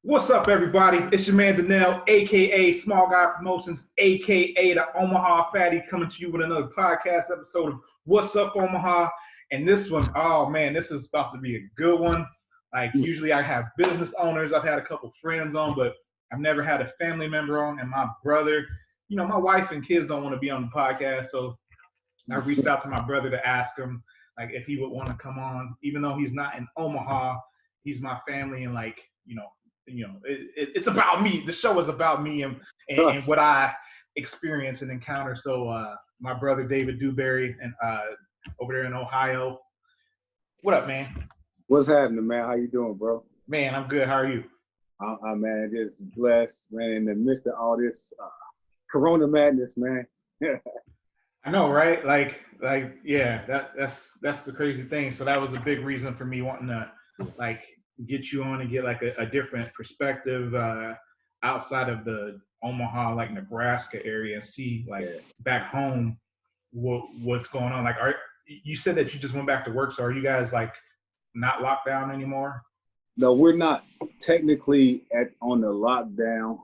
What's up, everybody? It's your man Danelle, aka Small Guy Promotions, aka the Omaha Fatty, coming to you with another podcast episode of What's Up Omaha. And this one, oh man, this is about to be a good one. Like usually I have business owners, I've had a couple friends on, but I've never had a family member on. And my brother, my wife and kids don't want to be on the podcast, so I reached out to my brother to ask him like if he would want to come on, even though he's not in Omaha. He's my family, and it's about me. The show is about me and what I experience and encounter. So my brother David Dewberry and over there in Ohio. What up, man? What's happening, man? How you doing, bro? Man, I'm good. How are you? Man, just blessed, man. In the midst of all this Corona madness, man. I know, right? Yeah, that's the crazy thing. So that was a big reason for me wanting to get you on and get like a different perspective outside of the Omaha, like Nebraska area, and see back home what's going on. Like, you said that you just went back to work, so are you guys like not locked down anymore? No, we're not technically on the lockdown,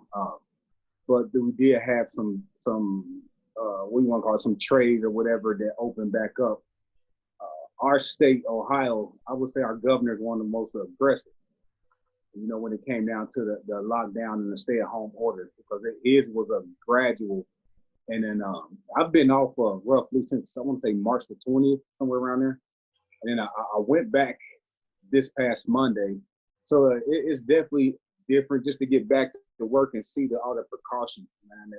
but we did have some what you want to call it, some trade or whatever that opened back up. Our state, Ohio, I would say our governor is one of the most aggressive, when it came down to the lockdown and the stay-at-home order, because it was a gradual. And then I've been off roughly since, I want to say March the 20th, somewhere around there. And then I went back this past Monday. So it's definitely different just to get back to work and see all the precautions, man,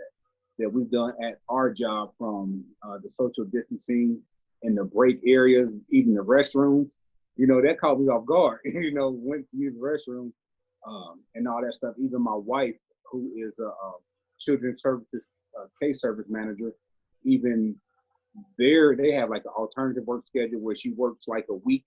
that we've done at our job, from the social distancing in the break areas, even the restrooms. That caught me off guard. Went to use the restroom and all that stuff. Even my wife, who is a children's services case service manager, even there they have like an alternative work schedule where she works like a week,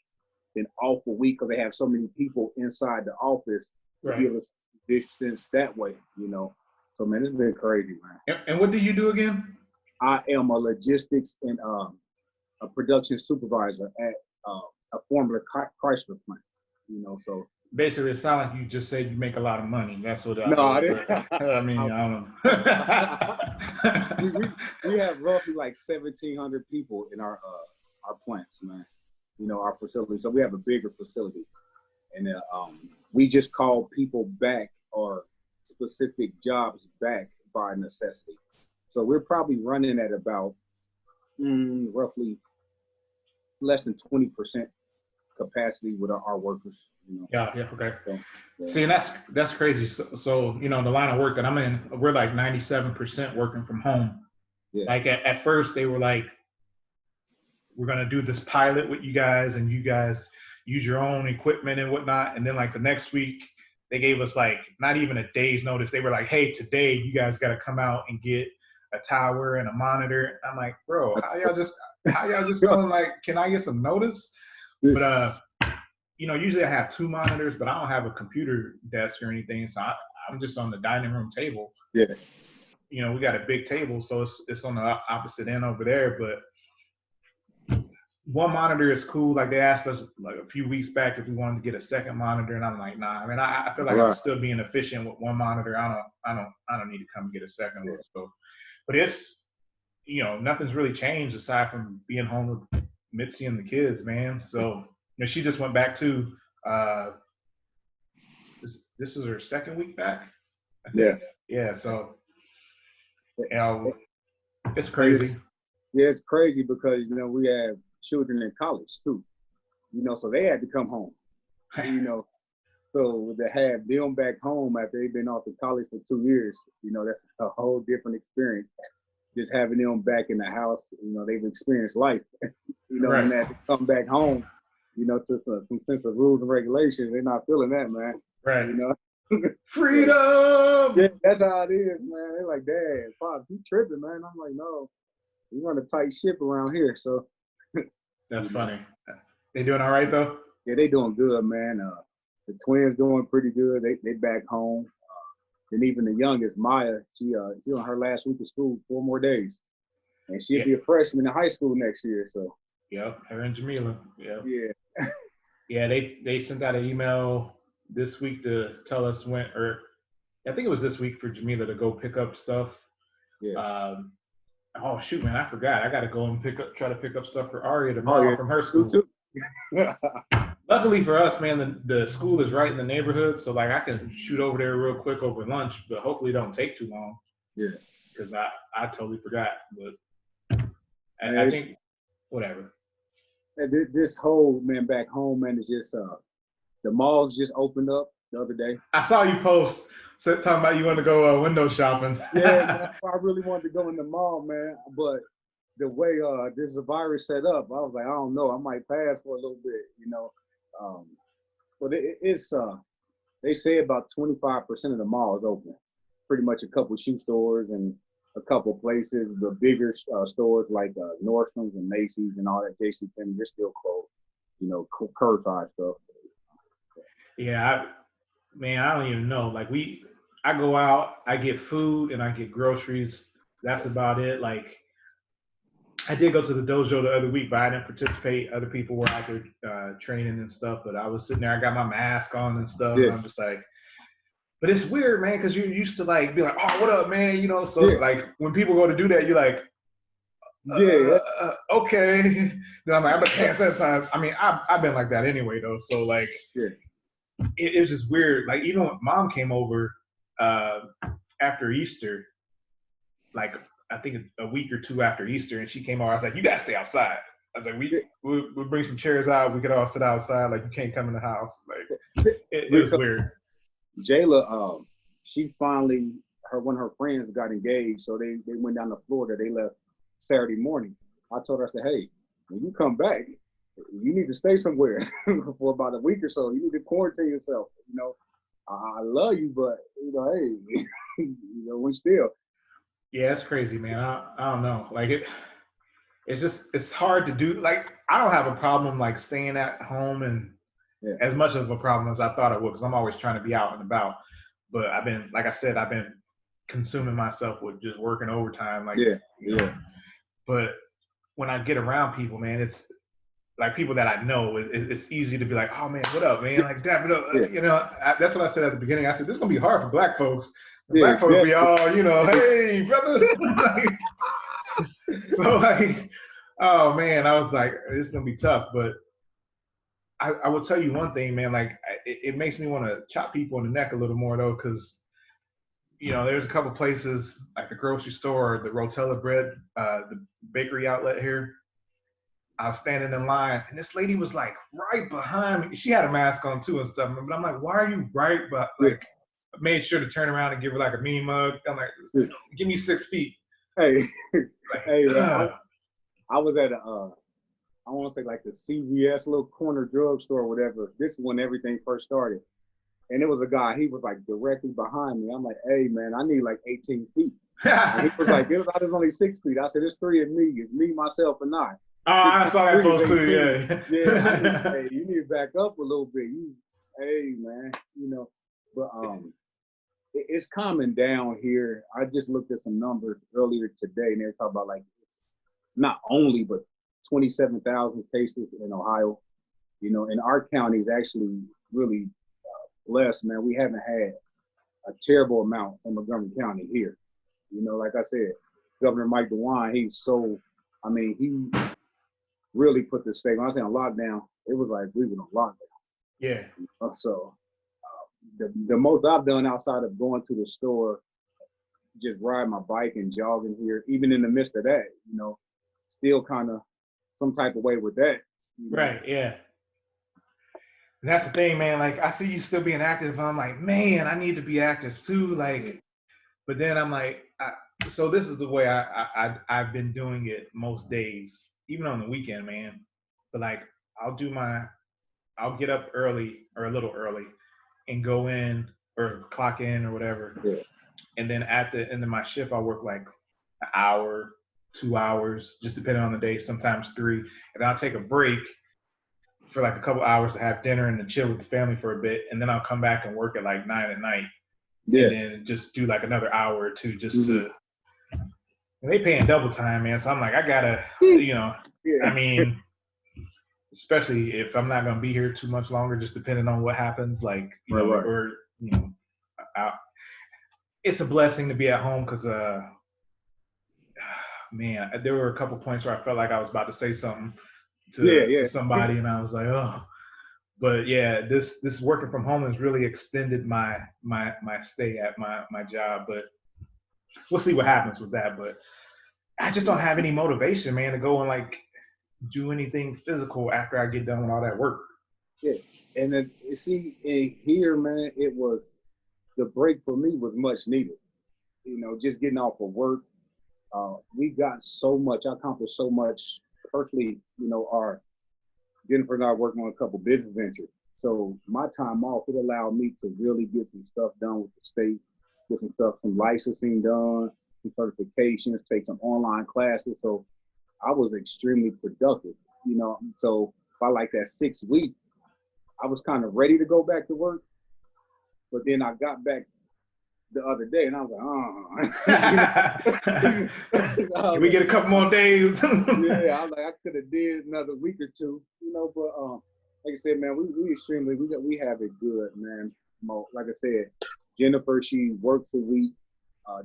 then off a week, because they have so many people inside the office to be able to distance that way. So man, it's been crazy, man. And what do you do again? I am a logistics and a production supervisor at a former Chrysler plant, so. Basically, it sounds like you just said you make a lot of money. That's what I mean, I don't know. we have roughly like 1,700 people in our plants, man, our facility. So we have a bigger facility. And we just call people back, or specific jobs back, by necessity. So we're probably running at about roughly less than 20% capacity with our workers. Yeah, okay. So, yeah. See, and that's crazy. So the line of work that I'm in, we're like 97% working from home. Yeah. Like at first they were like, we're gonna do this pilot with you guys, and you guys use your own equipment and whatnot. And then like the next week, they gave us like not even a day's notice. They were like, hey, today you guys got to come out and get a tower and a monitor. I'm like, bro, how y'all just going, like, can I get some notice? But usually I have 2 monitors, but I don't have a computer desk or anything, so I'm just on the dining room table. Yeah. We got a big table, so it's on the opposite end over there. But one monitor is cool. Like, they asked us like a few weeks back if we wanted to get a second monitor, and I'm like, nah. I mean, I feel like I'm still being efficient with one monitor. I don't need to come get a second one. So, but it's nothing's really changed aside from being home with Mitzi and the kids, man. So she just went back to this is her second week back, I think. Yeah. So it's crazy. It's crazy because we have children in college too, so they had to come home, so to have them back home after they've been off of college for 2 years, that's a whole different experience. Just having them back in the house, they've experienced life, right. And they have to come back home, to some sense of rules and regulations. They're not feeling that, man. Right. Freedom. Yeah, that's how it is, man. They're like, Dad, Pop, you tripping, man? I'm like, no, we run a tight ship around here, so. That's funny. They doing all right though? Yeah, they doing good, man. The twins doing pretty good. They back home. And even the youngest, Maya, she on her last week of school, 4 more days, and she'll be a freshman in high school next year. So. Yep, her and Jamila. Yep. Yeah. Yeah, they sent out an email this week to tell us when, or I think it was this week for Jamila to go pick up stuff. Yeah. Oh shoot, man, I forgot. I gotta go and try to pick up stuff for Aria Oh tomorrow yeah. from her You school. too. Luckily for us, man, the school is right in the neighborhood, so like I can shoot over there real quick over lunch, but hopefully it don't take too long. Yeah. Because I totally forgot, but I Man, think whatever. this whole man back home, man, is just the malls just opened up the other day. I saw you post talking about you want to go window shopping. Yeah, man, I really wanted to go in the mall, man, but the way this virus set up, I was like, I don't know, I might pass for a little bit, you know. But it's they say about 25% of the mall is open. Pretty much a couple shoe stores and a couple places. The bigger stores like Nordstrom's and Macy's and all that, JCPenney, they're still closed. You know, curbside stuff. Yeah, man, I don't even know. Like I go out, I get food and I get groceries. That's about it. Like I did go to the dojo the other week, but I didn't participate. Other people were out there training and stuff, but I was sitting there. I got my mask on and stuff, Yeah. and I'm just like, but it's weird, man, because you're used to like be like, oh, what up, man? You know, so like when people go to do that, you're like, okay. Then I'm like, I'm gonna pass that time. I mean, I've been like that anyway, though. So like, it was just weird. Like even when Mom came over after Easter, like I think a week or two after Easter, and she came over. I was like, you gotta stay outside. I was like, we'll bring some chairs out. We could all sit outside. Like you can't come in the house. Like it was weird. Jayla, she finally, one of her friends got engaged, so they went down to Florida. They left Saturday morning. I told her, I said, hey, when you come back, you need to stay somewhere for about a week or so. You need to quarantine yourself. You know, I love you, but you know, hey, you know, we still. Yeah, it's crazy, man. I don't know. Like it's hard to do. Like I don't have a problem like staying at home and as much of a problem as I thought it would, because I'm always trying to be out and about. But I've been, like I said, I've been consuming myself with just working overtime. Like you know. But when I get around people, man, it's like people that I know. It's easy to be like, oh man, what up, man? Like dap it up. You know, that's what I said at the beginning. I said this is gonna be hard for Black folks. Black folks be all, you know, hey brother. So like, oh man, I was like, it's gonna be tough. But I will tell you one thing, man. Like it makes me want to chop people in the neck a little more though, because you know, there's a couple places like the grocery store, the Rotella bread, the bakery outlet here. I was standing in line, and this lady was like right behind me. She had a mask on too and stuff, but I'm like, why are you right? But like, I made sure to turn around and give her like a mini mug. I'm like, give me 6 feet. Hey, like, hey, I was at I want to say like the CVS little corner drugstore or whatever. This is when everything first started. And it was a guy, he was like directly behind me. I'm like, hey man, I need like 18 feet. And he was like, there's only 6 feet. I said, there's 3 of me. It's me, myself, and I. Oh, I saw that post too, yeah. Hey, you need to back up a little bit. Hey man, you know, but it's calming down here. I just looked at some numbers earlier today, and they were talking about like not only but 27,000 cases in Ohio. You know, and our county is actually really blessed, man. We haven't had a terrible amount in Montgomery County here. You know, like I said, Governor Mike DeWine, he really put the state, when I say on lockdown, it was like we were on lockdown. Yeah. So the most I've done outside of going to the store, just riding my bike and jogging here, even in the midst of that, you know, still kind of some type of way with that. You know? Right, yeah. And that's the thing, man. Like, I see you still being active. I'm like, man, I need to be active too. Like, but then I'm like, so this is the way I've been doing it most days, even on the weekend, man. But like, I'll get up early or a little early and go in or clock in or whatever. Yeah. And then at the end of my shift, I'll work like an hour, 2 hours, just depending on the day, sometimes 3. And then I'll take a break for like a couple hours to have dinner and to chill with the family for a bit. And then I'll come back and work at like 9 at night. Yeah. And then just do like another hour or 2 just to, and they paying double time, man. So I'm like, I gotta, you know, I mean, especially if I'm not going to be here too much longer, just depending on what happens, like, you Right, know, right. or, you know, I, it's a blessing to be at home because, man, there were a couple points where I felt like I was about to say something Yeah, to yeah. somebody, and I was like, oh. But yeah, this working from home has really extended my stay at my job. But we'll see what happens with that. But I just don't have any motivation, man, to go and like do anything physical after I get done with all that work. Yeah. And then see, in here, man, it was the break for me was much needed. You know, just getting off of work. We got so much. I accomplished so much personally. You know, our Jennifer and I are working on a couple business ventures. So my time off, it allowed me to really get some stuff done with the state, get some stuff, some licensing done, some certifications, take some online classes. So I was extremely productive, you know. So by like that 6 week, I was kind of ready to go back to work. But then I got back the other day and I was like, Can we get a couple more days? yeah, I was like, I could have did another week or two, you know, but like I said, man, we extremely we have it good, man. Like I said, Jennifer, she works a week,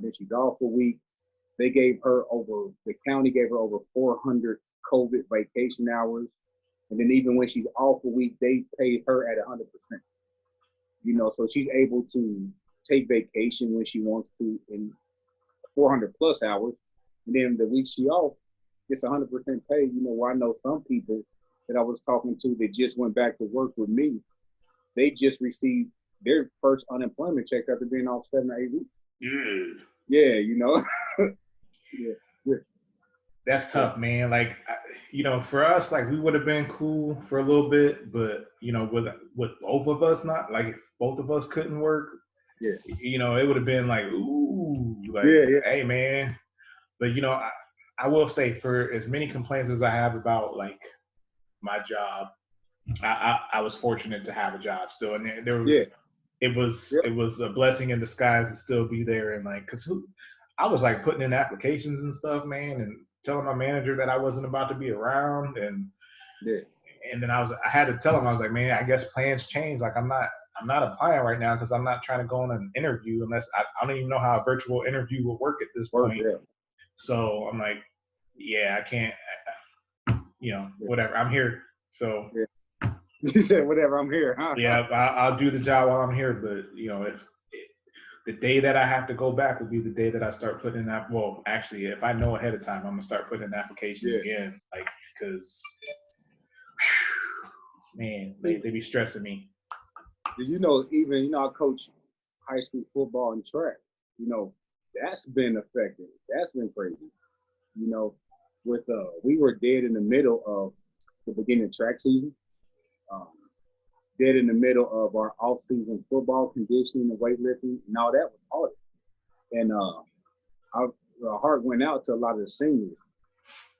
then she's off a week. They gave her the county gave her over 400 COVID vacation hours. And then even when she's off a week, they paid her at 100%. You know, so she's able to take vacation when she wants to in 400 plus hours. And then the week she off, it's 100% pay. You know, where I know some people that I was talking to that just went back to work with me, they just received their first unemployment check after being off 7 or 8 weeks. Yeah, you know. yeah. That's tough, man. Like, you know, for us, like we would have been cool for a little bit, but you know, with both of us not like if both of us couldn't work, yeah, you know, it would have been like, ooh, like, yeah. hey, man. But you know, I will say, for as many complaints as I have about like my job, I was fortunate to have a job still, and there was Yeah. it was a blessing in disguise to still be there, and like, cause I was like putting in applications and stuff, man, and telling my manager that I wasn't about to be around, and Yeah. and then I had to tell him, I was like, man, I guess plans change. Like I'm not applying right now because I'm not trying to go on an interview unless I don't even know how a virtual interview would work at this point. Yeah. So I'm like, yeah, I can't, you know, whatever. I'm here. So yeah. You said whatever. I'm here. Huh? Yeah, I'll do the job while I'm here. But you know, if the day that I have to go back will be the day that I start putting in that. Well, actually, if I know ahead of time, I'm gonna start putting in applications again, like because, man, they be stressing me. Did you know? Even I coach high school football and track. You know, that's been affected. That's been crazy. You know, with we were dead in the middle of the beginning of track season. Dead in the middle of our off-season football conditioning and weightlifting, and all that was hard. And our heart went out to a lot of the seniors.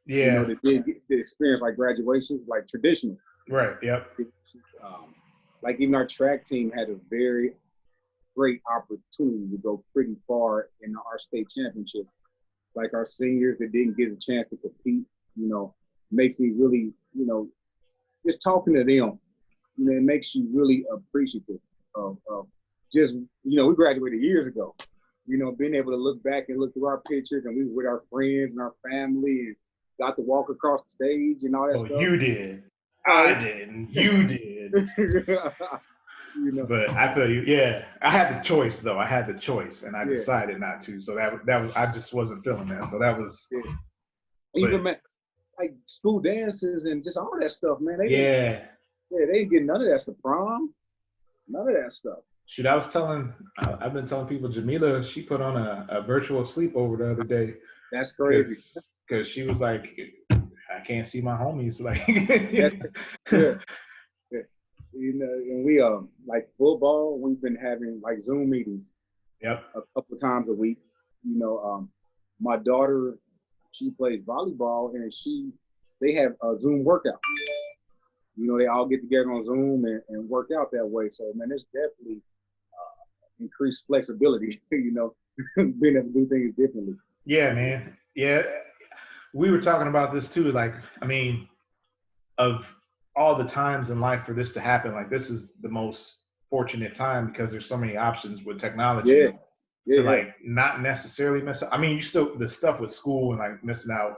Yeah. You know, that did get the experience like graduations, like traditional. Right. Yep. Like even our track team had a very great opportunity to go pretty far in our state championship. Like our seniors that didn't get a chance to compete, you know, makes me really, you know, just talking to them, you know, it makes you really appreciative of just, you know, we graduated years ago, you know, being able to look back and look through our pictures and we were with our friends and our family and got to walk across the stage and all that stuff. You did. I didn't. You did. You know. But I feel you. Yeah, I had the choice though. I had the choice, and I decided not to. So that was I just wasn't feeling that. So that was. Yeah. Even man, like school dances and just all that stuff, man. They didn't get none of that stuff. Prom, none of that stuff. Shoot, I've been telling people, Jamila, she put on a virtual sleepover the other day. That's crazy. Because she was like, I can't see my homies. Like, yeah. You know, and we like football, we've been having like Zoom meetings. Yep. A couple of times a week. You know, my daughter, she plays volleyball, and they have a Zoom workout. You know, they all get together on Zoom and work out that way. So, man, it's definitely increased flexibility, you know, being able to do things differently. Yeah, man. Yeah. We were talking about this too. Like, I mean, of all the times in life for this to happen, like this is the most fortunate time because there's so many options with Yeah, technology yeah, to yeah. like not necessarily miss out. I mean, you still the stuff with school and like missing out,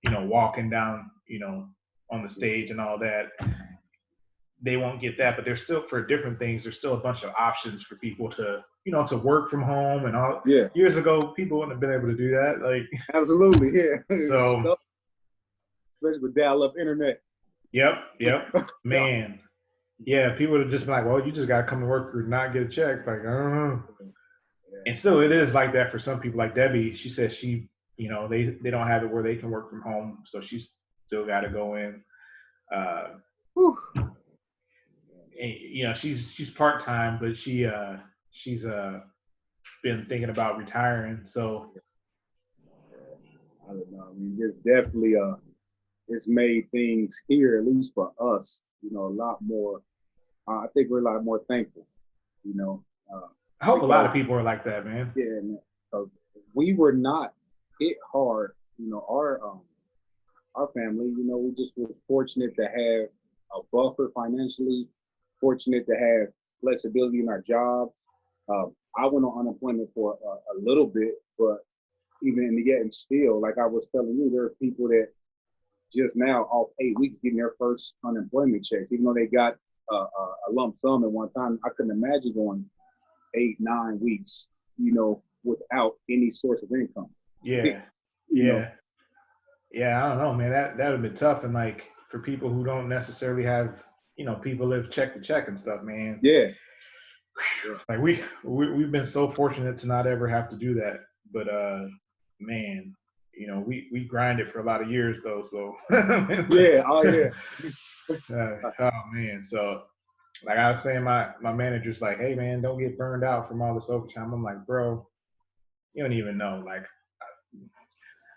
you know, walking down, you know, on the stage and all that. They won't get that, but there's still for different things. There's still a bunch of options for people to, you know, to work from home and all. Yeah, Years ago, people wouldn't have been able to do that. Like, absolutely. Yeah. so, Especially with dial-up internet. yep, man, yeah. People would have just been like, well, you just gotta come to work or not get a check. Like, I don't know. Yeah. And still, it is like that for some people. Like Debbie, she says she, you know, they don't have it where they can work from home, so she's still got to go in. Uh, Whew. and, you know, she's part time, but she's been thinking about retiring. So I don't know. I mean, it's definitely it's made things here, at least for us, you know, a lot more. I think we're a lot more thankful, you know, I hope a lot because of people are like that, man. yeah, because we were not hit hard, you know, our family, you know, we just were fortunate to have a buffer financially, fortunate to have flexibility in our jobs. I went on unemployment for a little bit, but even in the and still, like I was telling you, there are people that just now off 8 weeks getting their first unemployment checks, even though they got a lump sum at one time. I couldn't imagine going 8, 9 weeks, you know, without any source of income. Yeah, You know, yeah. I don't know, man. That would have been tough, and like for people who don't necessarily have, you know, people live check to check and stuff, man. yeah. Like we've been so fortunate to not ever have to do that, but man, you know, we grinded for a lot of years though, so Yeah, oh yeah. oh man, so like I was saying, my manager's like, hey man, don't get burned out from all this overtime. I'm like, bro, you don't even know. Like,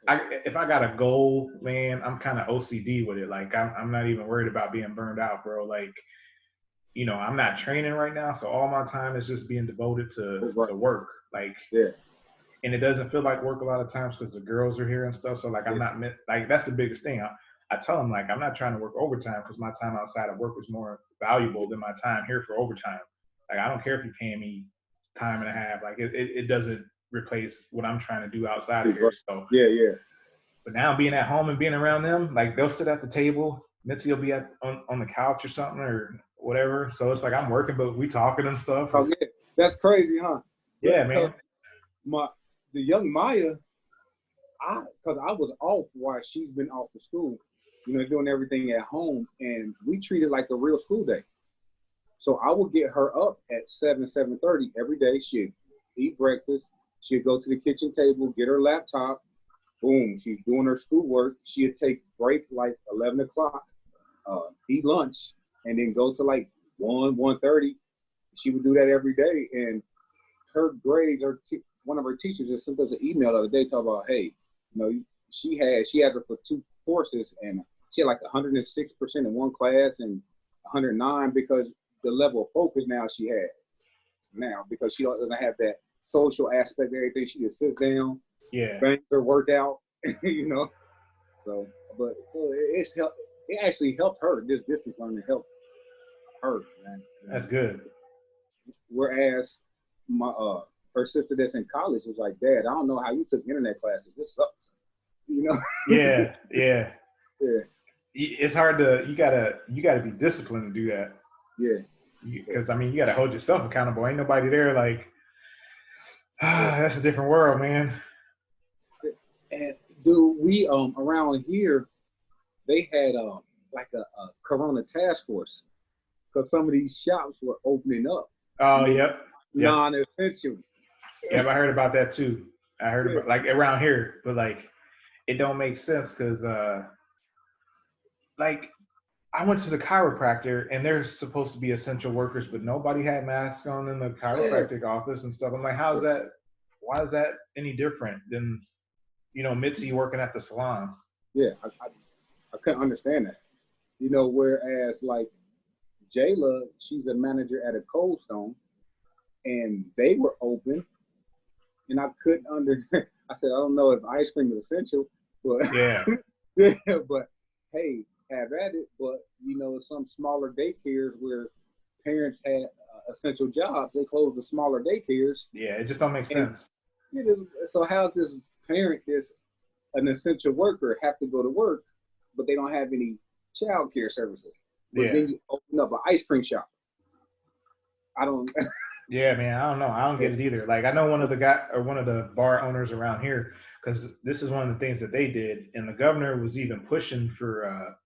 if I got a goal, man, I'm kind of OCD with it. Like, I'm not even worried about being burned out, bro. Like, you know, I'm not training right now, so all my time is just being devoted Right. to work. Like, Yeah. and it doesn't feel like work a lot of times because the girls are here and stuff. So like, I'm Yeah. not like that's the biggest thing. I tell them like I'm not trying to work overtime because my time outside of work is more valuable than my time here for overtime. Like I don't care if you're paying me time and a half. Like it doesn't replace what I'm trying to do outside of here. So Yeah, yeah. but now being at home and being around them, like they'll sit at the table, Mitzi will be on the couch or something or whatever. So it's like I'm working, but we talking and stuff. Oh yeah. That's crazy, huh? Yeah, Because man. the young Maya, because I was off while she's been off of school, you know, doing everything at home, and we treat it like a real school day. So I would get her up at 7:30 every day. She'd eat breakfast. She'd go to the kitchen table, get her laptop. Boom, she's doing her schoolwork. She'd take break like 11 o'clock, eat lunch, and then go to like 1:30. She would do that every day, and her grades are one of her teachers just sent us an email the other day talking about, hey, you know, she has her for 2 courses, and she had like 106% in one class and 109 because the level of focus now she has now because she doesn't have that social aspect of everything. She just sits down, Yeah. bangs her workout, you know. So, but so it's helped. It actually helped her. This distance learning helped her, man. That's good. Whereas my her sister that's in college was like, Dad, I don't know how you took internet classes. This sucks. You know? Yeah, yeah. Yeah. It's hard to you gotta be disciplined to do that. Yeah. Because I mean you gotta hold yourself accountable. Ain't nobody there like Yeah. that's a different world, man. And do we around here they had like a Corona task force because some of these shops were opening up, Oh, you know, yep. non-essential. Yep, I heard about that too. I heard Yeah. about like around here, but like it don't make sense because like I went to the chiropractor and they're supposed to be essential workers, but nobody had masks on in the Yeah. chiropractic office and stuff. I'm like, how's that? Why is that any different than you know Mitzi working at the salon? Yeah. I couldn't understand that. You know, whereas like Jayla, she's a manager at a Cold Stone, and they were open, and I couldn't I said, I don't know if ice cream is essential, but Yeah, yeah, but hey, have at it. But some smaller daycares where parents had essential jobs, they closed the smaller daycares. Yeah, it just don't make And sense. so how's this parent, this an essential worker, have to go to work, but they don't have any child care services? But then you open up an ice cream shop. I don't. Yeah, man, I don't know. I don't get it either. Like, I know one of the bar owners around here, because this is one of the things that they did, and the governor was even pushing for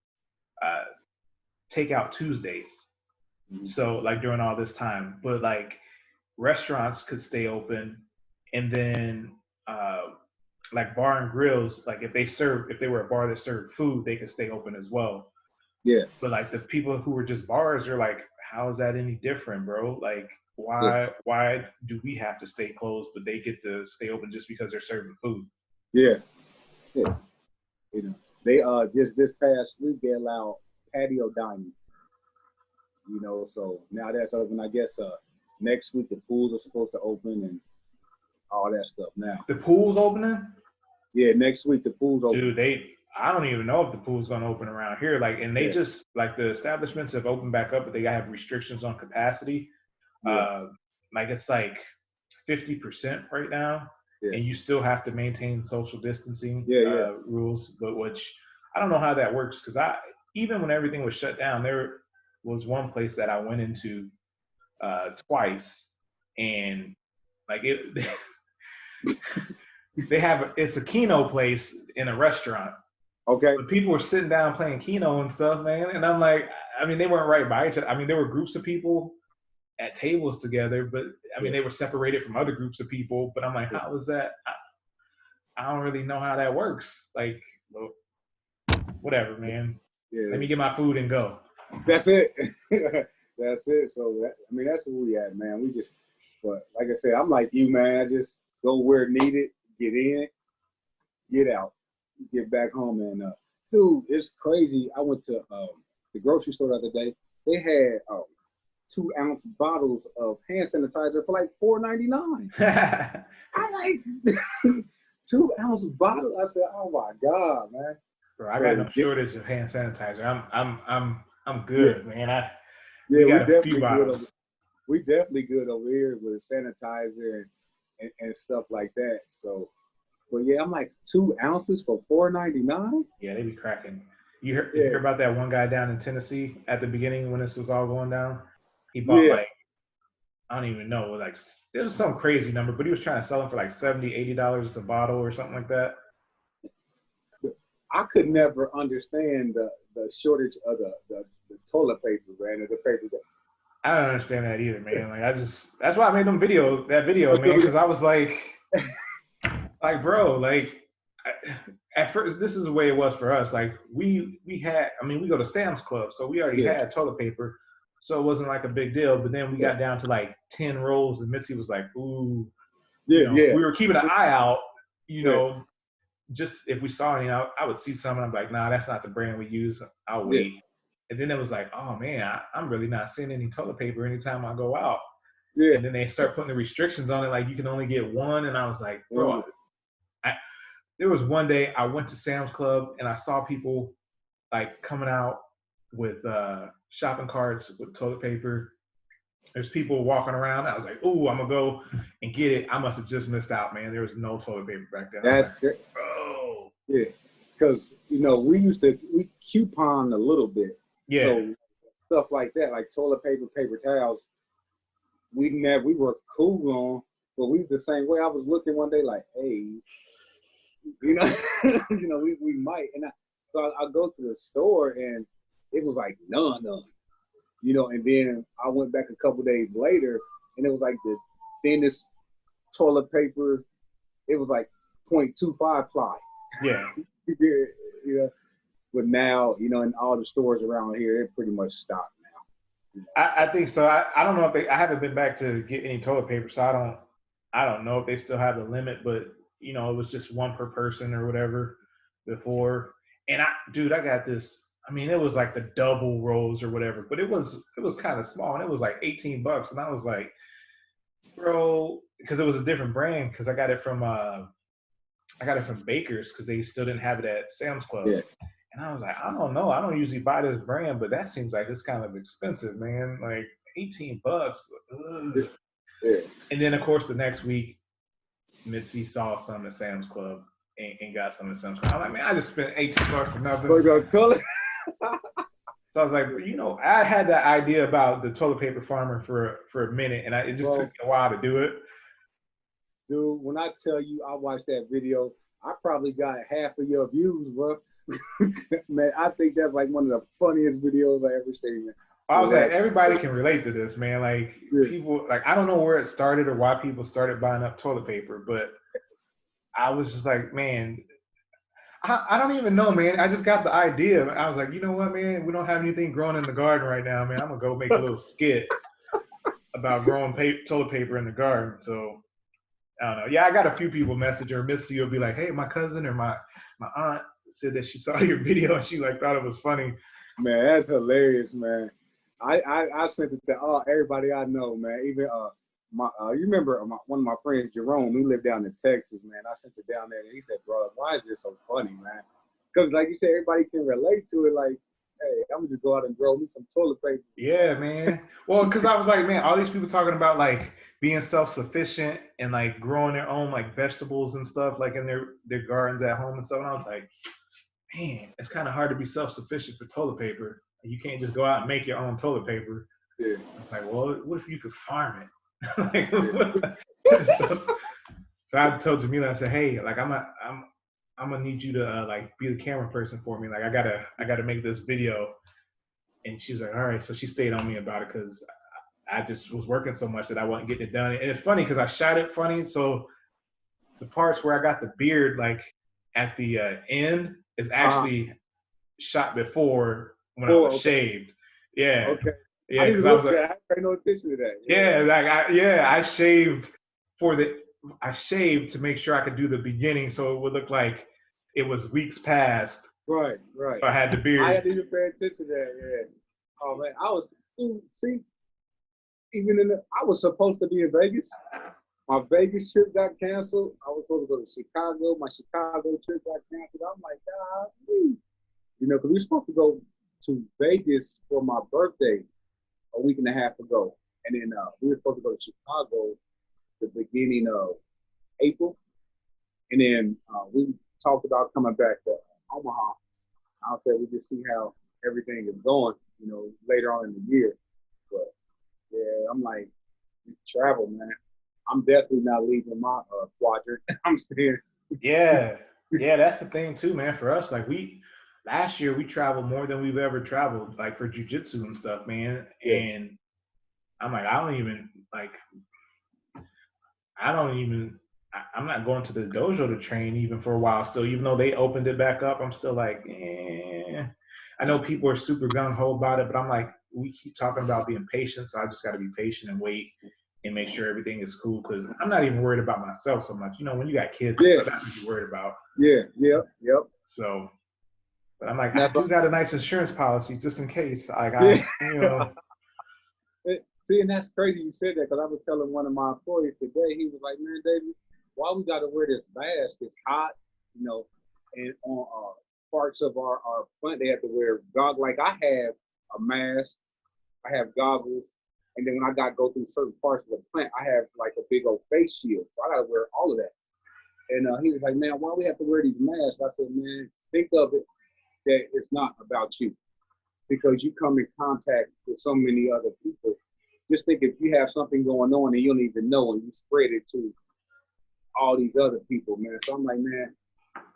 takeout Tuesdays. Mm-hmm. So like during all this time, but like restaurants could stay open, and then like bar and grills, like if they were a bar that served food, they could stay open as well. Yeah. But like the people who were just bars are like, how is that any different, bro? Like, Yeah. why do we have to stay closed, but they get to stay open just because they're serving food? Yeah. They just this past week they allowed patio dining. So now that's open. I guess next week the pools are supposed to open and all that stuff. Now the pool's opening. Yeah, next week the pool's open. Dude, I don't even know if the pool's gonna open around here. Like, and they just like the establishments have opened back up, but they have restrictions on capacity. Like it's like 50% right now, and you still have to maintain social distancing rules. But which I don't know how that works, because even when everything was shut down, there was one place that I went into twice, and like it's a Keno place in a restaurant. Okay. But people were sitting down playing Keno and stuff, man. And I'm like, I mean, they weren't right by each other. I mean, there were groups of people at tables together, but I mean, they were separated from other groups of people. But I'm like, how is that? I don't really know how that works. Like, well, whatever, man. Let me get my food and go. That's it. That's it. So, that's where we at, man. But like I said, I'm like you, man. I just go where needed, get in, get out, get back home. And, dude, it's crazy. I went to the grocery store the other day. They had 2-ounce bottles of hand sanitizer for like $4.99. I'm like, 2-ounce bottle. I said, oh my God, man. Bro, I got no shortage of hand sanitizer. I'm good, man. We got a few bottles. We definitely good over here with sanitizer and stuff like that. So, but yeah, I'm like 2 ounces for $4.99. Yeah, they be cracking. You hear about that one guy down in Tennessee at the beginning when this was all going down? He bought like, I don't even know, like it was some crazy number, but he was trying to sell them for like $70, $80 a bottle or something like that. I could never understand the shortage of the toilet paper, man, or the paper. I don't understand that either, man. Like that's why I made that video, man, because I was like, bro, like at first, this is the way it was for us. Like we had, we go to Sam's Club, so we already had toilet paper, so it wasn't like a big deal. But then we got down to like 10 rolls, and Mitzi was like, ooh, we were keeping an eye out, just if we saw any, I would see some, and I'm like, nah, that's not the brand we use. I'll wait. And then it was like, oh man, I'm really not seeing any toilet paper anytime I go out. Yeah. And then they start putting the restrictions on it, like you can only get one. And I was like, bro, there was one day I went to Sam's Club and I saw people like coming out with shopping carts with toilet paper. There's people walking around. I was like, ooh, I'm gonna go and get it. I must have just missed out, man. There was no toilet paper back then. That's good. Bro. Yeah, because we coupon a little bit. Yeah. So stuff like that, like toilet paper, paper towels, we were cool on, but we was the same way. I was looking one day like, hey, we might. And so I go to the store and it was like none. And then I went back a couple days later and it was like the thinnest toilet paper. It was like 0.25 ply. Yeah. But now, in all the stores around here, they're pretty much stocked now. I think so. I don't know if I haven't been back to get any toilet paper, so I don't know if they still have the limit, but it was just one per person or whatever before. And I got this. It was like the double rolls or whatever, but it was kind of small and it was like $18, and I was like, bro, because it was a different brand, because I got it from Baker's, because they still didn't have it at Sam's Club. Yeah. And I was like, I don't know. I don't usually buy this brand, but that seems like it's kind of expensive, man. Like $18. Ugh. Yeah. And then of course the next week, Mitzi saw some at Sam's Club and got some at Sam's Club. I'm like, man, I just spent $18 for nothing. Toilet. So I was like, you know, I had that idea about the toilet paper farmer for a minute, and it just took me a while to do it. Dude, when I tell you I watched that video, I probably got half of your views, bro. Man, I think that's like one of the funniest videos I ever seen. I was like, everybody can relate to this, man. Like people, like I don't know where it started or why people started buying up toilet paper, but I was just like, man, I don't even know, man. I just got the idea. I was like, you know what, man? We don't have anything growing in the garden right now, man. I'm gonna go make a little skit about growing toilet paper in the garden. So I don't know. Yeah, I got a few people message or Missy will be like, hey, my cousin or my aunt said that she saw your video and she like thought it was funny. Man, that's hilarious, man. I sent it to everybody I know, man. Even you remember one of my friends, Jerome, who lived down in Texas, man. I sent it down there and he said, bro, why is this so funny, man? Because like you said, everybody can relate to it. Like, hey, I'm gonna just go out and grow me some toilet paper. Yeah, man. Well, because I was like, man, all these people talking about like being self-sufficient and like growing their own like vegetables and stuff like in their gardens at home and stuff. And I was like, man, it's kind of hard to be self-sufficient for toilet paper. You can't just go out and make your own toilet paper. Yeah. It's like, well, what if you could farm it? So I told Jamila, I said, hey, like I'm gonna need you to like be the camera person for me. Like I gotta make this video. And she was like, all right. So she stayed on me about it because I just was working so much that I wasn't getting it done. And it's funny because I shot it funny. So the parts where I got the beard like at the end is actually shot before when I was shaved. Yeah. Okay. Yeah, because I was like, I paid no attention to that. Yeah, like I shaved I shaved to make sure I could do the beginning so it would look like it was weeks past. Right. So I had the beard. I didn't even pay attention to that. Yeah. Oh man, I was I was supposed to be in Vegas. My Vegas trip got canceled. I was supposed to go to Chicago. My Chicago trip got canceled. I'm like, God, you know, because we were supposed to go to Vegas for my birthday a week and a half ago. And then we were supposed to go to Chicago the beginning of April. And then we talked about coming back to Omaha. I said we just see how everything is going, you know, later on in the year. But yeah, I'm like, travel, man. I'm definitely not leaving my quadrant. I'm staying. Yeah, that's the thing too, man. For us, like last year we traveled more than we've ever traveled, like for jujitsu and stuff, man. Yeah. And I'm like, I'm not going to the dojo to train even for a while still, even though they opened it back up. I'm still like, I know people are super gung-ho about it, but I'm like, we keep talking about being patient, so I just got to be patient and wait and make sure everything is cool because I'm not even worried about myself so much. You know, when you got kids, that's what you're worried about. Yeah, yep. So, but I'm like, I do got a nice insurance policy just in case. You know. See, and that's crazy you said that because I was telling one of my employees today, he was like, man, David, why we got to wear this mask? It's hot, you know, and on parts of our plant, they have to wear goggles. Like I have a mask, I have goggles, and then when I got to go through certain parts of the plant, I have like a big old face shield. So I got to wear all of that. And he was like, man, why we have to wear these masks? I said, man, think of it that it's not about you because you come in contact with so many other people. Just think if you have something going on and you don't even know and you spread it to all these other people, man. So I'm like, man,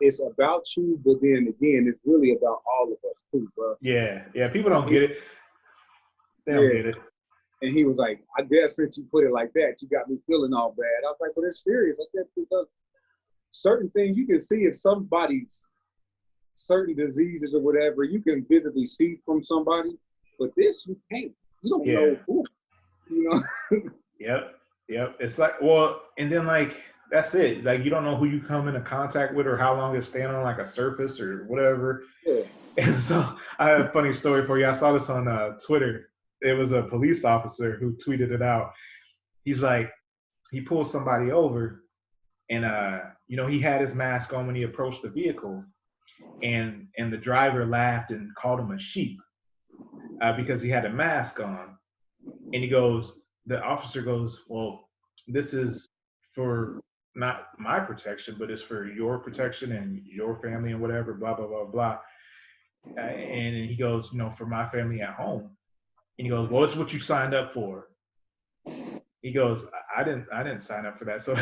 it's about you, but then again, it's really about all of us too, bro. Yeah, people don't get it. They don't get it. And he was like, I guess since you put it like that, you got me feeling all bad. I was like, but it's serious. I said, because certain things you can see if somebody's certain diseases or whatever, you can visibly see from somebody, but this you can't. You don't know who, you know? Yep. It's like, well, and then like, that's it. Like, you don't know who you come into contact with or how long it's staying on like a surface or whatever. Yeah. And so I have a funny story for you. I saw this on Twitter. It was a police officer who tweeted it out. He's like, he pulled somebody over and, you know, he had his mask on when he approached the vehicle. and the driver laughed and called him a sheep because he had a mask on. And the officer goes, well, this is for not my protection, but it's for your protection and your family and whatever, blah, blah, blah, blah. And he goes, for my family at home. And he goes, well, it's what you signed up for. He goes, I didn't sign up for that. So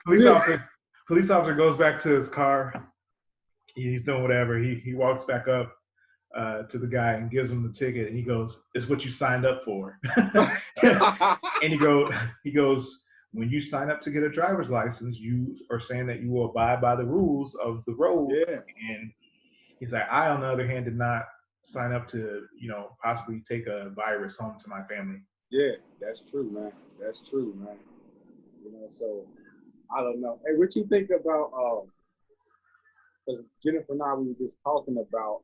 police officer goes back to his car. He's doing whatever. He walks back up to the guy and gives him the ticket, and he goes, "It's what you signed up for." And he goes, when you sign up to get a driver's license, you are saying that you will abide by the rules of the road. Yeah. And he's like, I, on the other hand, did not sign up to, possibly take a virus home to my family. Yeah, that's true, man. That's true, man. So I don't know. Hey, what you think about? Because Jennifer and I, we were just talking about.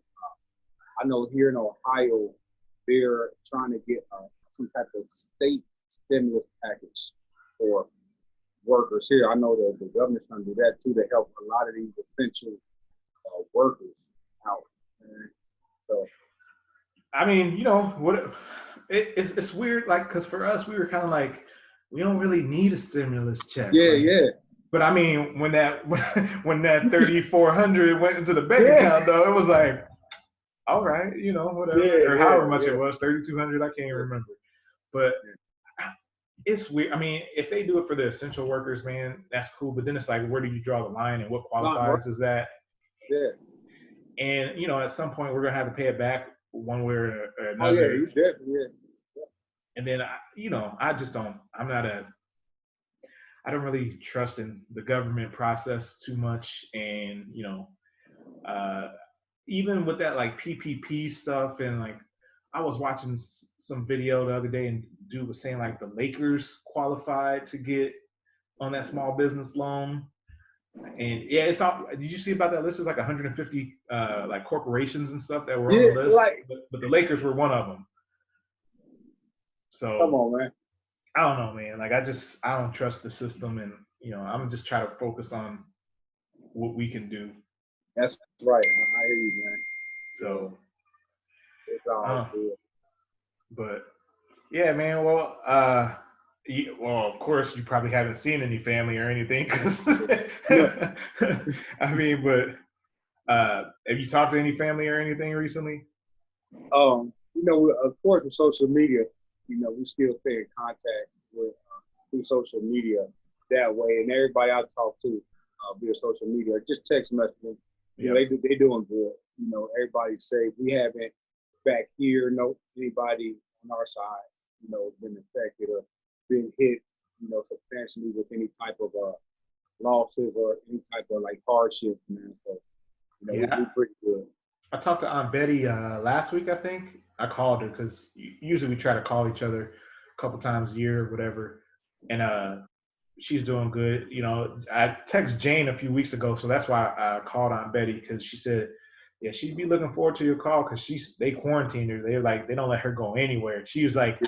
I know here in Ohio, they're trying to get some type of state stimulus package for workers here. I know that the governor's trying to do that too to help a lot of these essential workers out. So, I mean, what? It's weird, like, because for us, we were kind of like, we don't really need a stimulus check. Yeah, like, yeah. But I mean, when that 3,400 went into the bank account, though, it was like, all right, whatever, or however much it was, 3,200, I can't remember. But it's weird. I mean, if they do it for the essential workers, man, that's cool. But then it's like, where do you draw the line, and what qualifies as that? Yeah. And at some point, we're gonna have to pay it back one way or another. Oh yeah, you definitely. Yeah. And then I just don't. I don't really trust in the government process too much, and even with that like PPP stuff, and like I was watching some video the other day, and dude was saying like the Lakers qualified to get on that small business loan. And yeah, it's all. Did you see about that list? There's like 150 like corporations and stuff that were on the list, but the Lakers were one of them. So come on, man. I don't know, man. Like I don't trust the system, and I'm just trying to focus on what we can do. That's right. I hear you, man. So it's all good. But yeah, man. Well, of course, you probably haven't seen any family or anything. I mean, but have you talked to any family or anything recently? Of course, with social media, we still stay in contact with through social media that way, and everybody I talk to via social media, just text messaging. They doing good. Everybody's safe. We haven't back here, anybody on our side, been affected or been hit, substantially with any type of losses or any type of like hardship, man. So, we're pretty good. I talked to Aunt Betty last week, I think. I called her because usually we try to call each other a couple times a year or whatever. And she's doing good. I texted Jane a few weeks ago, so that's why I called Aunt Betty, because she said, yeah, she'd be looking forward to your call because they quarantined her. They're like, they don't let her go anywhere. She's like,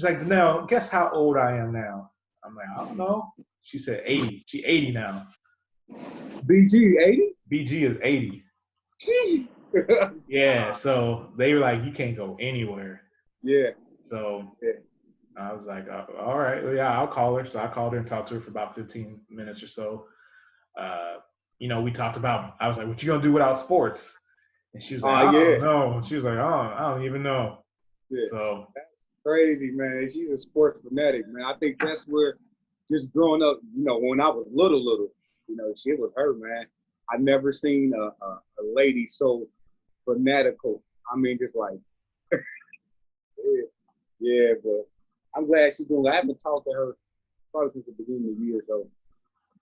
Danelle, guess how old I am now? I'm like, I don't know. She said 80. She's 80 now. BG 80? BG is 80. Gee. Yeah, so they were like, you can't go anywhere. Yeah. So I was like, all right, well, yeah, I'll call her. So I called her and talked to her for about 15 minutes or so. We talked about, I was like, what you gonna do without sports? And she was like, I don't know. She was like, I don't even know. Yeah. So that's crazy, man. She's a sports fanatic, man. I think that's where, just growing up, when I was little, she was her, man. I never seen a lady so fanatical. I mean, just like, yeah, but I'm glad she's doing. I haven't talked to her probably since the beginning of the year, so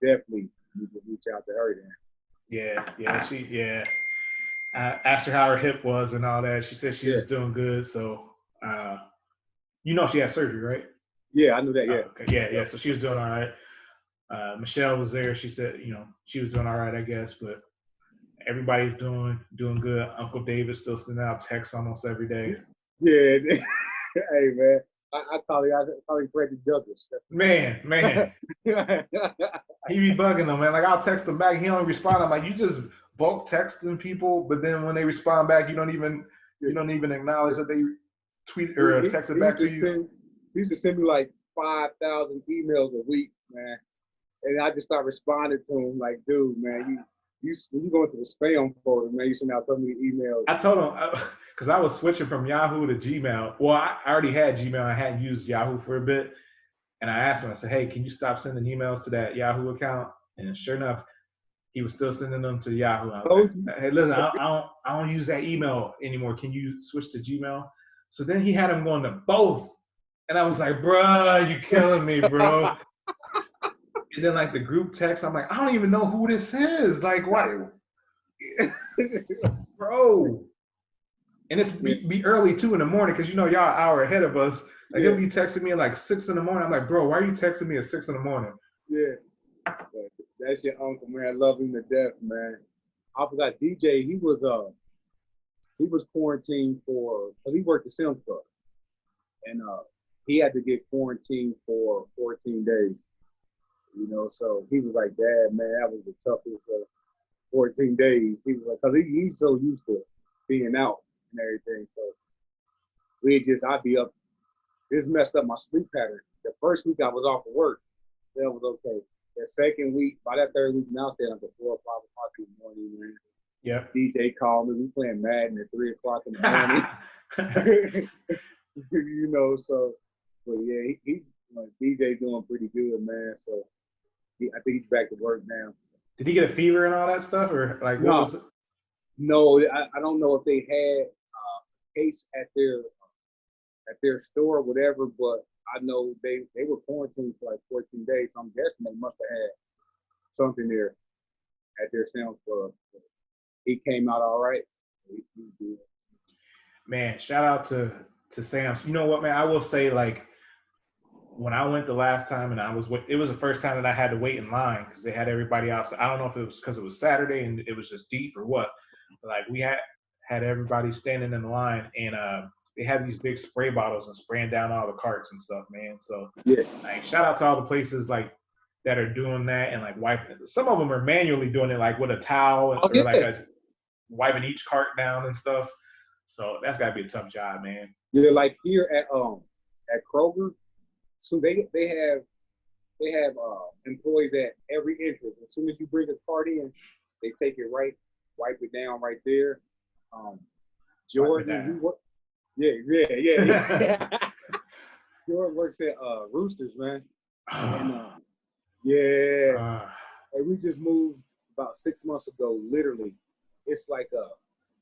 definitely need to reach out to her then. Yeah. I asked her how her hip was and all that. She said she was doing good. So, she had surgery, right? Yeah, I knew that. Yeah. Okay. Yeah. So she was doing all right. Michelle was there. She said, she was doing all right, I guess. But everybody's doing good. Uncle David still sending out texts almost every day. Yeah. Hey, man. I call him Freddy Douglas. Man. He be bugging him, man. Like, I'll text him back. He don't respond. I'm like, you just bulk texting people, but then when they respond back, you don't even acknowledge that they tweet or texted back to you. He used to send me like 5,000 emails a week, man. And I just start responding to him like, dude, man, you going to the spam folder, man. You send out so many emails. I told him, because I was switching from Yahoo to Gmail. Well, I already had Gmail. I hadn't used Yahoo for a bit. And I asked him, I said, hey, can you stop sending emails to that Yahoo account? And sure enough, he was still sending them to Yahoo. I was like, hey, listen, I don't use that email anymore. Can you switch to Gmail? So then he had him going to both. And I was like, bruh, you killing me, bro. And then like the group text, I'm like, I don't even know who this is. Like, why? Bro. And it's be early too in the morning because y'all an hour ahead of us. Like he'll be texting me at like 6 in the morning. I'm like, bro, why are you texting me at 6 in the morning? Yeah. That's your uncle, man. I love him to death, man. I forgot DJ, he was quarantined because he worked at Sims Club. And he had to get quarantined for 14 days. So he was like, Dad, man, that was the toughest 14 days. He was like, because he's so used to being out and everything. So I'd be up. This messed up my sleep pattern. The first week I was off of work, that was okay. The second week, by that third week, now I'm staying until 4 or 5 o'clock in the morning, man. Yeah. DJ called me. We playing Madden at 3 o'clock in the morning. So, but yeah, DJ doing pretty good, man. So I think he's back to work now. Did he get a fever and all that stuff, or like what was it? No, I don't know if they had a case at their store or whatever, but I know they were quarantined for like 14 days. So I'm guessing they must have had something there at their sound club. He came out all right. He did. Man, shout out to Sam's. You know what, man? I will say, like, when I went the last time and it was the first time that I had to wait in line because they had everybody outside. I don't know if it was because it was Saturday and it was just deep or what. But like we had everybody standing in the line and they had these big spray bottles and spraying down all the carts and stuff, man. So yeah, like shout out to all the places like that are doing that and like wiping. Some of them are manually doing it like with a towel or like wiping each cart down and stuff. So that's got to be a tough job, man. Yeah, like here at Kroger. So they have employees at every entrance. As soon as you bring a cart in, they take it right, wipe it down right there. Jordan, yeah. Jordan works at Roosters, man. And, and we just moved about 6 months ago. Literally, it's like a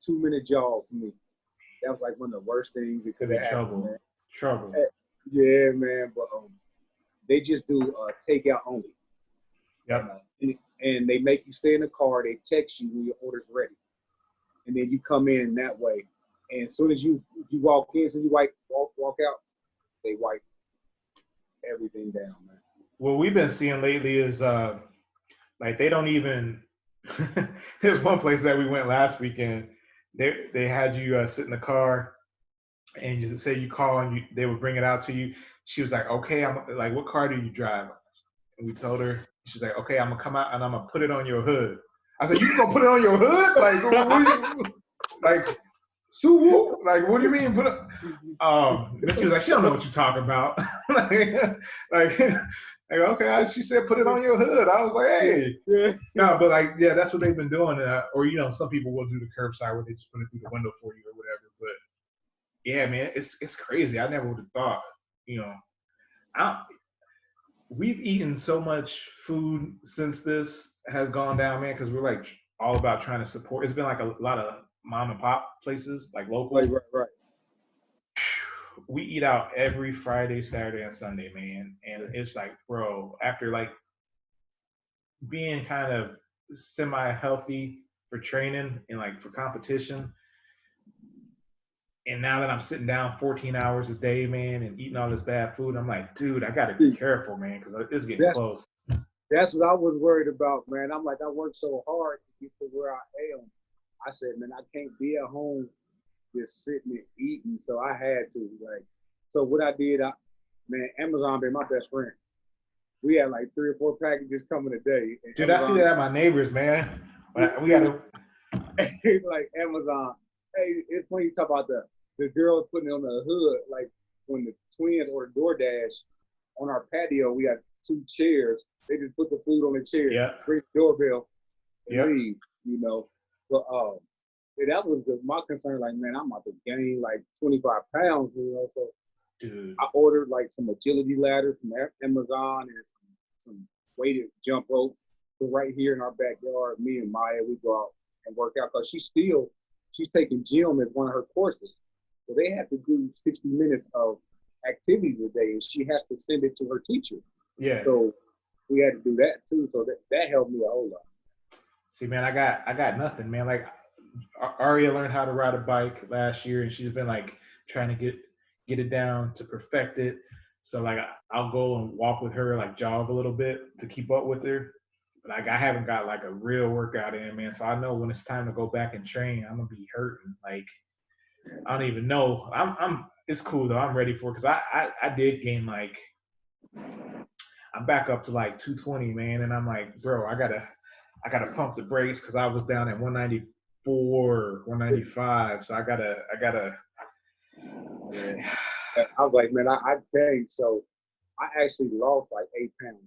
2-minute jog for me. That was like one of the worst things it could have happened, man. Trouble. Yeah, man, but they just do takeout only. Yep. And they make you stay in the car. They text you when your order's ready, and then you come in that way. And as soon as you walk in, as soon as you walk out, they wipe everything down, man. What we've been seeing lately is like they don't even. There's one place that we went last weekend. They had you sit in the car. And you say you call and they would bring it out to you. She was like, okay, I'm like, what car do you drive? And we told her, she's like, okay, I'm gonna come out and I'm gonna put it on your hood. I said, you gonna put it on your hood? Like, like, Sue, like, what do you mean? Put it? Then she was like, she don't know what you're talking about. like, okay, she said, put it on your hood. I was like, hey, no, but like, yeah, that's what they've been doing. Or some people will do the curbside where they just put it through the window for you or whatever, but. Yeah, man, it's crazy. I never would have thought, we've eaten so much food since this has gone down, man, because we're like all about trying to support. It's been like a lot of mom and pop places, like local. Right. We eat out every Friday, Saturday, and Sunday, man. And it's like, bro, after like being kind of semi-healthy for training and like for competition, and now that I'm sitting down 14 hours a day, man, and eating all this bad food, I'm like, dude, I got to be careful, man, because it's getting close. That's what I was worried about, man. I'm like, I worked so hard to get to where I am. I said, man, I can't be at home just sitting and eating, so I had to. So what I did, Amazon been my best friend. We had like 3 or 4 packages coming a day. Dude, Amazon, I see that at my neighbors, man. We got to like Amazon. Hey, it's when you talk about the girls putting it on the hood, like when the twins order DoorDash on our patio, we got 2 chairs. They just put the food on the chair, ring the doorbell, and leave. You know, but yeah, that was my concern. Like, man, I'm about to gain like 25 pounds. You know, so Dude. I ordered like some agility ladders from Amazon and some weighted jump ropes. So right here in our backyard, me and Maya, we go out and work out because she's taking gym as one of her courses. So they have to do 60 minutes of activities a day, and she has to send it to her teacher. Yeah. So we had to do that too. So that helped me a whole lot. See, man, I got nothing, man. Like Aria learned how to ride a bike last year, and she's been like trying to get it down to perfect it. So like I'll go and walk with her, like jog a little bit to keep up with her. But like I haven't got like a real workout in, man. So I know when it's time to go back and train, I'm gonna be hurting. Like I don't even know. I'm it's cool though. I'm ready for it because I did gain like I'm back up to like 220, man, and I'm like, bro, I gotta pump the brakes because I was down at 194, 195. So I gotta. Yeah. I was like, man, I gained. So I actually lost like 8 pounds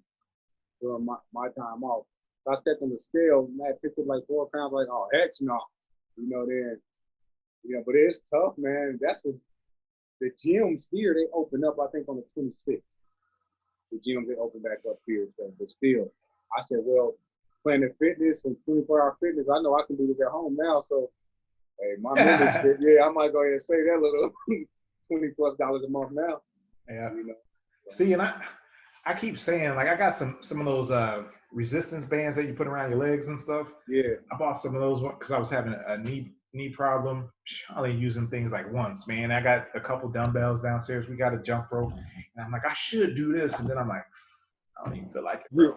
during my time off. So I stepped on the scale and I picked up like 4 pounds. Like, oh, heck no, you know. Then, but it's tough, man. That's the gyms here. They open up, I think, on the 26th. The gyms they open back up here. So, but still, I said, well, Planet Fitness and 24-hour fitness, I know I can do this at home now. So, hey, my membership, I might go ahead and say that little $20+ a month now. Yeah. You know. See, and I keep saying, like, I got some of those resistance bands that you put around your legs and stuff. Yeah. I bought some of those because I was having a knee problem. I only use them things like once, man. I got a couple dumbbells downstairs. We got a jump rope, and I'm like, I should do this, and then I'm like, I don't even feel like it, bro.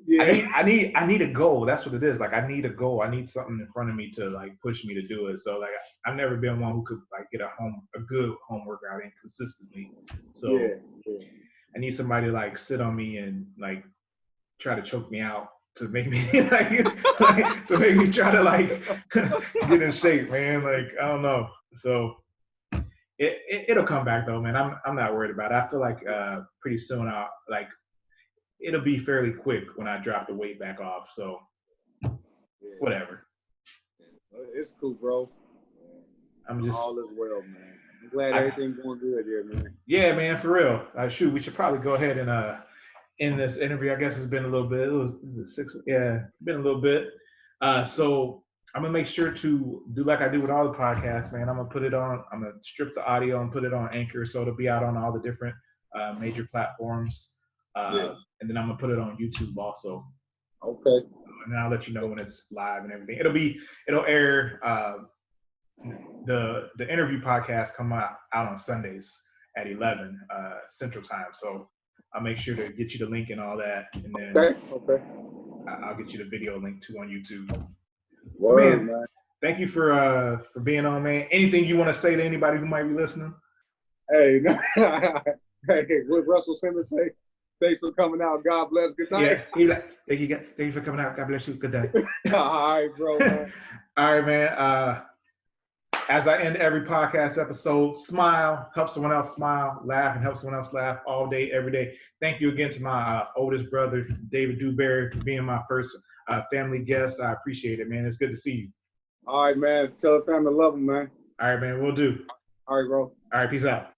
Yeah. I need a goal. That's what it is. Like I need a goal. I need something in front of me to like push me to do it. So like I've never been one who could like get a good home workout in consistently. So I need somebody to like sit on me and like try to choke me out to make me to make me try to like get in shape, man. Like I don't know. So it'll come back though, man. I'm not worried about it. I feel like pretty soon it'll be fairly quick when I drop the weight back off. So whatever. It's cool, bro. I'm just all is well, man. I'm glad everything's going good here, man. Yeah, man, for real. Shoot, we should probably go ahead and end this interview. I guess it's been a little bit. Is it 6? Yeah, been a little bit. So I'm gonna make sure to do like I do with all the podcasts, man. I'm gonna strip the audio and put it on Anchor, so it'll be out on all the different major platforms. And then I'm gonna put it on YouTube also. Okay. And then I'll let you know when it's live and everything. It'll air. The interview podcast come out on Sundays at 11 Central Time. So I'll make sure to get you the link and all that, and then okay. I'll get you the video link too on YouTube. Word, man. Thank you for being on, man. Anything you want to say to anybody who might be listening? Hey, what Russell Simmons say? Thanks for coming out. God bless. Good night. Yeah, thank you for coming out. God bless you. Good night. All right, bro. Man. All right, man. As I end every podcast episode, smile, help someone else smile, laugh, and help someone else laugh all day, every day. Thank you again to my oldest brother, David Dewberry, for being my first family guest. I appreciate it, man. It's good to see you. All right, man. Tell the family love them, man. All right, man. We'll do. All right, bro. All right, peace out.